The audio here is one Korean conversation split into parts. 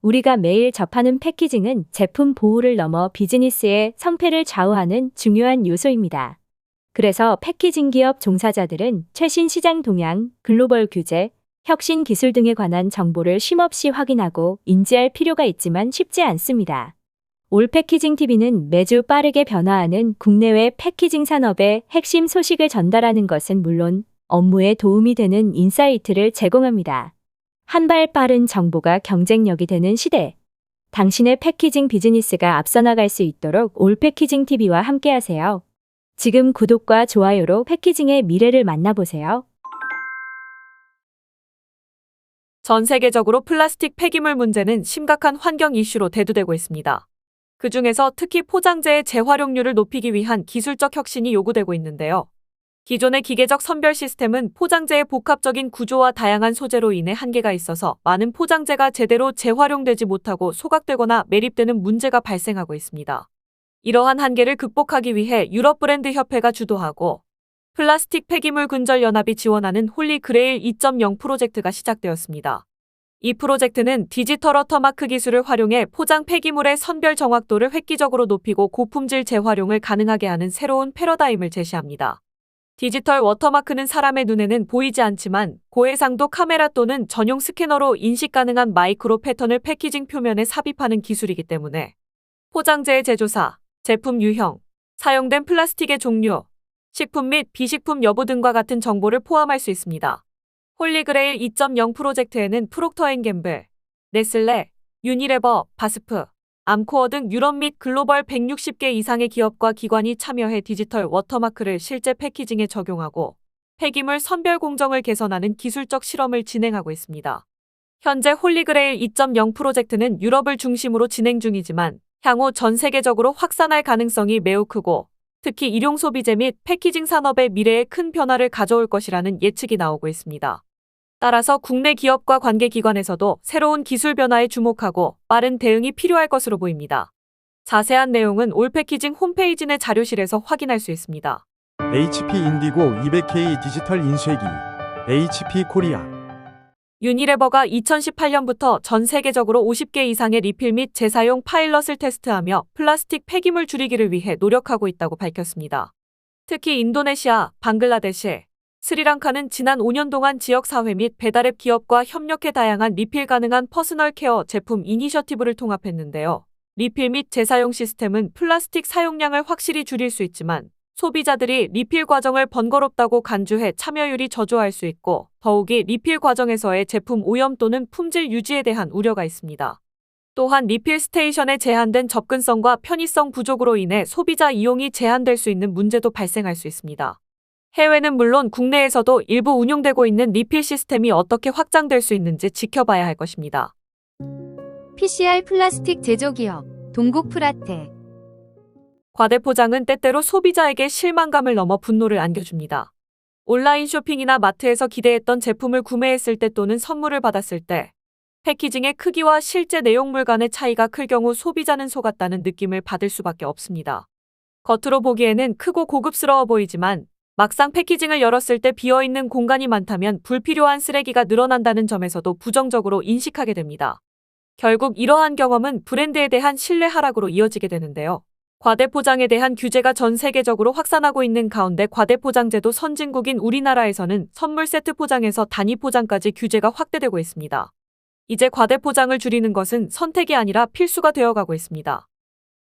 우리가 매일 접하는 패키징은 제품 보호를 넘어 비즈니스의 성패를 좌우하는 중요한 요소입니다. 그래서 패키징 기업 종사자들은 최신 시장 동향, 글로벌 규제, 혁신 기술 등에 관한 정보를 쉼없이 확인하고 인지할 필요가 있지만 쉽지 않습니다. 올 패키징 TV는 매주 빠르게 변화하는 국내외 패키징 산업의 핵심 소식을 전달하는 것은 물론 업무에 도움이 되는 인사이트를 제공합니다. 한 발 빠른 정보가 경쟁력이 되는 시대. 당신의 패키징 비즈니스가 앞서 나갈 수 있도록 올 패키징 TV와 함께하세요. 지금 구독과 좋아요로 패키징의 미래를 만나보세요. 전 세계적으로 플라스틱 폐기물 문제는 심각한 환경 이슈로 대두되고 있습니다. 그중에서 특히 포장재의 재활용률을 높이기 위한 기술적 혁신이 요구되고 있는데요. 기존의 기계적 선별 시스템은 포장재의 복합적인 구조와 다양한 소재로 인해 한계가 있어서 많은 포장재가 제대로 재활용되지 못하고 소각되거나 매립되는 문제가 발생하고 있습니다. 이러한 한계를 극복하기 위해 유럽 브랜드 협회가 주도하고 플라스틱 폐기물 근절 연합이 지원하는 홀리 그레일 2.0 프로젝트가 시작되었습니다. 이 프로젝트는 디지털 워터마크 기술을 활용해 포장 폐기물의 선별 정확도를 획기적으로 높이고 고품질 재활용을 가능하게 하는 새로운 패러다임을 제시합니다. 디지털 워터마크는 사람의 눈에는 보이지 않지만 고해상도 카메라 또는 전용 스캐너로 인식 가능한 마이크로 패턴을 패키징 표면에 삽입하는 기술이기 때문에 포장재의 제조사, 제품 유형, 사용된 플라스틱의 종류, 식품 및 비식품 여부 등과 같은 정보를 포함할 수 있습니다. 홀리그레일 2.0 프로젝트에는 프록터앤갬블, 네슬레, 유니레버, 바스프, 암코어 등 유럽 및 글로벌 160개 이상의 기업과 기관이 참여해 디지털 워터마크를 실제 패키징에 적용하고 폐기물 선별 공정을 개선하는 기술적 실험을 진행하고 있습니다. 현재 홀리그레일 2.0 프로젝트는 유럽을 중심으로 진행 중이지만 향후 전 세계적으로 확산할 가능성이 매우 크고 특히 일용 소비재 및 패키징 산업의 미래에 큰 변화를 가져올 것이라는 예측이 나오고 있습니다. 따라서 국내 기업과 관계기관에서도 새로운 기술 변화에 주목하고 빠른 대응이 필요할 것으로 보입니다. 자세한 내용은 올 패키징 홈페이지 내 자료실에서 확인할 수 있습니다. HP 인디고 200K 디지털 인쇄기 HP 코리아 유니레버가 2018년부터 전 세계적으로 50개 이상의 리필 및 재사용 파일럿을 테스트하며 플라스틱 폐기물 줄이기를 위해 노력하고 있다고 밝혔습니다. 특히 인도네시아, 방글라데시, 스리랑카는 지난 5년 동안 지역사회 및 배달앱 기업과 협력해 다양한 리필 가능한 퍼스널 케어 제품 이니셔티브를 통합했는데요. 리필 및 재사용 시스템은 플라스틱 사용량을 확실히 줄일 수 있지만 소비자들이 리필 과정을 번거롭다고 간주해 참여율이 저조할 수 있고 더욱이 리필 과정에서의 제품 오염 또는 품질 유지에 대한 우려가 있습니다. 또한 리필 스테이션의 제한된 접근성과 편의성 부족으로 인해 소비자 이용이 제한될 수 있는 문제도 발생할 수 있습니다. 해외는 물론 국내에서도 일부 운용되고 있는 리필 시스템이 어떻게 확장될 수 있는지 지켜봐야 할 것입니다. PCR 플라스틱 제조기업 동국프라텍 과대포장은 때때로 소비자에게 실망감을 넘어 분노를 안겨줍니다. 온라인 쇼핑이나 마트에서 기대했던 제품을 구매했을 때 또는 선물을 받았을 때 패키징의 크기와 실제 내용물 간의 차이가 클 경우 소비자는 속았다는 느낌을 받을 수밖에 없습니다. 겉으로 보기에는 크고 고급스러워 보이지만 막상 패키징을 열었을 때 비어있는 공간이 많다면 불필요한 쓰레기가 늘어난다는 점에서도 부정적으로 인식하게 됩니다. 결국 이러한 경험은 브랜드에 대한 신뢰 하락으로 이어지게 되는데요. 과대포장에 대한 규제가 전 세계적으로 확산하고 있는 가운데 과대포장제도 선진국인 우리나라에서는 선물 세트 포장에서 단위 포장까지 규제가 확대되고 있습니다. 이제 과대포장을 줄이는 것은 선택이 아니라 필수가 되어가고 있습니다.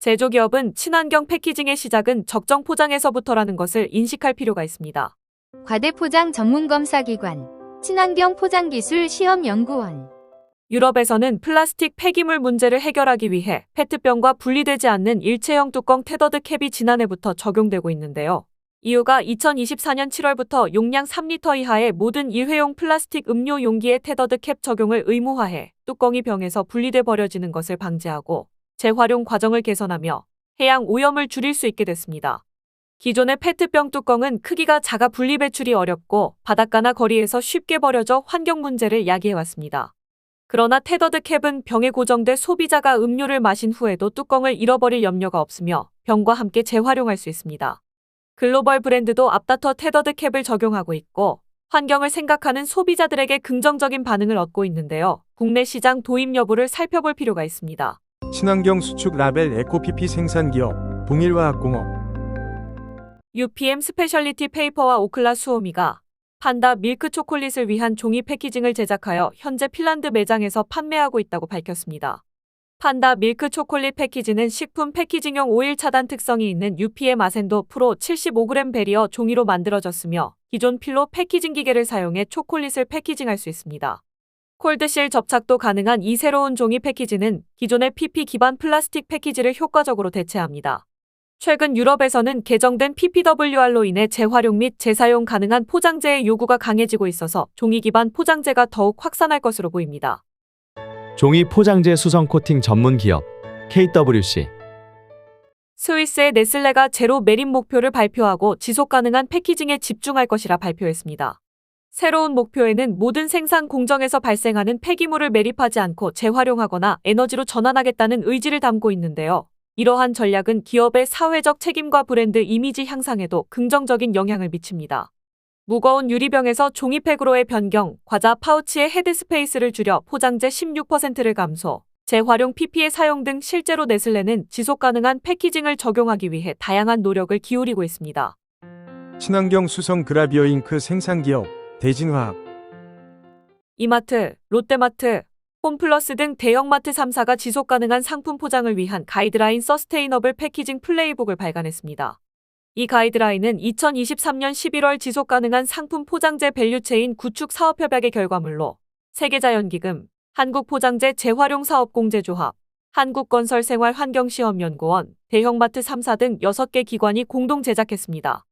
제조기업은 친환경 패키징의 시작은 적정 포장에서부터라는 것을 인식할 필요가 있습니다. 과대포장 전문검사기관 친환경 포장기술 시험연구원 유럽에서는 플라스틱 폐기물 문제를 해결하기 위해 페트병과 분리되지 않는 일체형 뚜껑 테더드 캡이 지난해부터 적용되고 있는데요. 이유가 2024년 7월부터 용량 3리터 이하의 모든 일회용 플라스틱 음료 용기의 테더드 캡 적용을 의무화해 뚜껑이 병에서 분리돼 버려지는 것을 방지하고 재활용 과정을 개선하며 해양 오염을 줄일 수 있게 됐습니다. 기존의 페트병 뚜껑은 크기가 작아 분리 배출이 어렵고 바닷가나 거리에서 쉽게 버려져 환경 문제를 야기해왔습니다. 그러나 테더드 캡은 병에 고정돼 소비자가 음료를 마신 후에도 뚜껑을 잃어버릴 염려가 없으며 병과 함께 재활용할 수 있습니다. 글로벌 브랜드도 앞다퉈 테더드 캡을 적용하고 있고 환경을 생각하는 소비자들에게 긍정적인 반응을 얻고 있는데요. 국내 시장 도입 여부를 살펴볼 필요가 있습니다. 친환경 수축 라벨 에코피피 생산 기업 동일화학공업 UPM 스페셜리티 페이퍼와 오클라 수오미가 판다 밀크 초콜릿을 위한 종이 패키징을 제작하여 현재 핀란드 매장에서 판매하고 있다고 밝혔습니다. 판다 밀크 초콜릿 패키지는 식품 패키징용 오일 차단 특성이 있는 UPM 아센도 프로 75g 배리어 종이로 만들어졌으며 기존 필로 패키징 기계를 사용해 초콜릿을 패키징할 수 있습니다. 콜드실 접착도 가능한 이 새로운 종이 패키지는 기존의 PP 기반 플라스틱 패키지를 효과적으로 대체합니다. 최근 유럽에서는 개정된 PPWR로 인해 재활용 및 재사용 가능한 포장재의 요구가 강해지고 있어서 종이 기반 포장재가 더욱 확산할 것으로 보입니다. 종이 포장재 수성 코팅 전문 기업 KWC 스위스의 네슬레가 제로 메린 목표를 발표하고 지속 가능한 패키징에 집중할 것이라 발표했습니다. 새로운 목표에는 모든 생산 공정에서 발생하는 폐기물을 매립하지 않고 재활용하거나 에너지로 전환하겠다는 의지를 담고 있는데요. 이러한 전략은 기업의 사회적 책임과 브랜드 이미지 향상에도 긍정적인 영향을 미칩니다. 무거운 유리병에서 종이팩으로의 변경, 과자 파우치의 헤드스페이스를 줄여 포장재 16%를 감소, 재활용 PP의 사용 등 실제로 네슬레는 지속가능한 패키징을 적용하기 위해 다양한 노력을 기울이고 있습니다. 친환경 수성 그라비어 잉크 생산 기업 대진화학 이마트, 롯데마트, 홈플러스 등 대형마트 3사가 지속가능한 상품 포장을 위한 가이드라인 서스테이너블 패키징 플레이북을 발간했습니다. 이 가이드라인은 2023년 11월 지속가능한 상품 포장재 밸류체인 구축 사업협약의 결과물로 세계자연기금, 한국포장재 재활용사업공제조합, 한국건설생활환경시험연구원, 대형마트 3사 등 6개 기관이 공동 제작했습니다.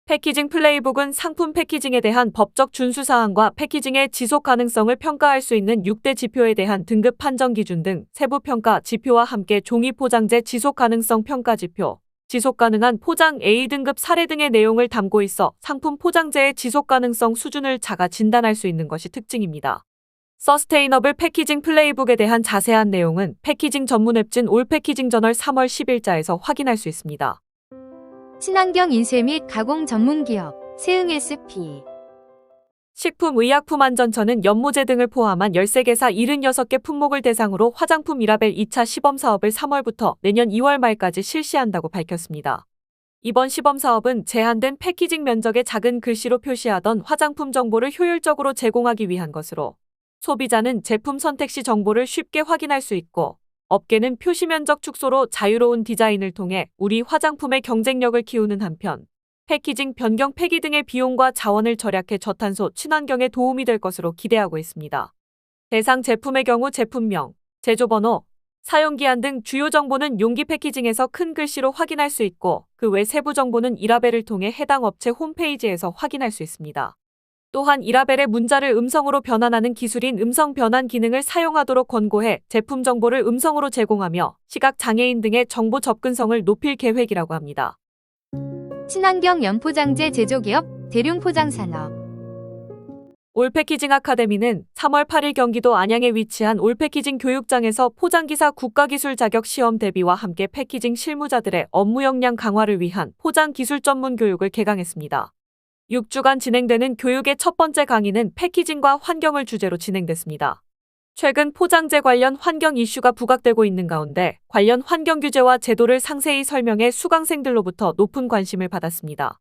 패키징 플레이북은 상품 패키징에 대한 법적 준수사항과 패키징의 지속 가능성을 평가할 수 있는 6대 지표에 대한 등급 판정 기준 등 세부 평가 지표와 함께 종이 포장재 지속 가능성 평가 지표, 지속 가능한 포장 A등급 사례 등의 내용을 담고 있어 상품 포장재의 지속 가능성 수준을 자가 진단할 수 있는 것이 특징입니다. 서스테이너블 패키징 플레이북에 대한 자세한 내용은 패키징 전문 웹진 올패키징 저널 3월 10일자에서 확인할 수 있습니다. 친환경 인쇄 및 가공 전문 기업 세흥 SP 식품의약품안전처는 연모제 등을 포함한 13개사 76개 품목을 대상으로 화장품 이라벨 2차 시범 사업을 3월부터 내년 2월 말까지 실시한다고 밝혔습니다. 이번 시범 사업은 제한된 패키징 면적의 작은 글씨로 표시하던 화장품 정보를 효율적으로 제공하기 위한 것으로 소비자는 제품 선택 시 정보를 쉽게 확인할 수 있고 업계는 표시 면적 축소로 자유로운 디자인을 통해 우리 화장품의 경쟁력을 키우는 한편 패키징 변경 폐기 등의 비용과 자원을 절약해 저탄소 친환경에 도움이 될 것으로 기대하고 있습니다. 대상 제품의 경우 제품명, 제조번호, 사용기한 등 주요 정보는 용기 패키징에서 큰 글씨로 확인할 수 있고 그 외 세부 정보는 이라벨을 통해 해당 업체 홈페이지에서 확인할 수 있습니다. 또한 이라벨의 문자를 음성으로 변환하는 기술인 음성 변환 기능을 사용하도록 권고해 제품 정보를 음성으로 제공하며 시각 장애인 등의 정보 접근성을 높일 계획이라고 합니다. 친환경 연포장재 제조기업 대륜포장산업 올패키징 아카데미는 3월 8일 경기도 안양에 위치한 올패키징 교육장에서 포장기사 국가기술 자격 시험 대비와 함께 패키징 실무자들의 업무 역량 강화를 위한 포장 기술 전문 교육을 개강했습니다. 6주간 진행되는 교육의 첫 번째 강의는 패키징과 환경을 주제로 진행됐습니다. 최근 포장재 관련 환경 이슈가 부각되고 있는 가운데 관련 환경 규제와 제도를 상세히 설명해 수강생들로부터 높은 관심을 받았습니다.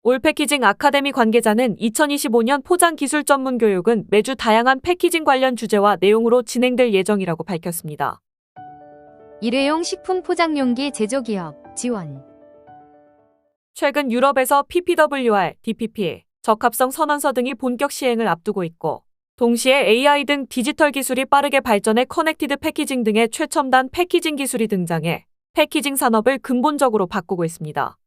올패키징 아카데미 관계자는 2025년 포장 기술 전문 교육은 매주 다양한 패키징 관련 주제와 내용으로 진행될 예정이라고 밝혔습니다. 일회용 식품 포장용기 제조기업 지원 최근 유럽에서 PPWR, DPP, 적합성 선언서 등이 본격 시행을 앞두고 있고 동시에 AI 등 디지털 기술이 빠르게 발전해 커넥티드 패키징 등의 최첨단 패키징 기술이 등장해 패키징 산업을 근본적으로 바꾸고 있습니다.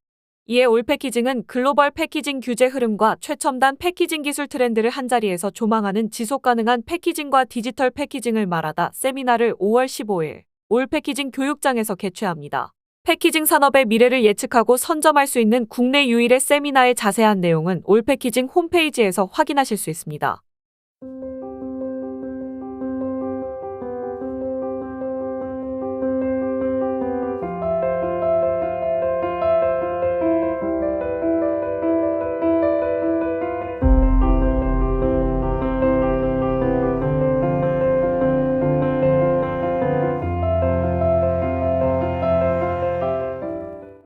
이에 올패키징은 글로벌 패키징 규제 흐름과 최첨단 패키징 기술 트렌드를 한자리에서 조망하는 지속가능한 패키징과 디지털 패키징을 말하다 세미나를 5월 15일 올패키징 교육장에서 개최합니다. 패키징 산업의 미래를 예측하고 선점할 수 있는 국내 유일의 세미나의 자세한 내용은 올패키징 홈페이지에서 확인하실 수 있습니다.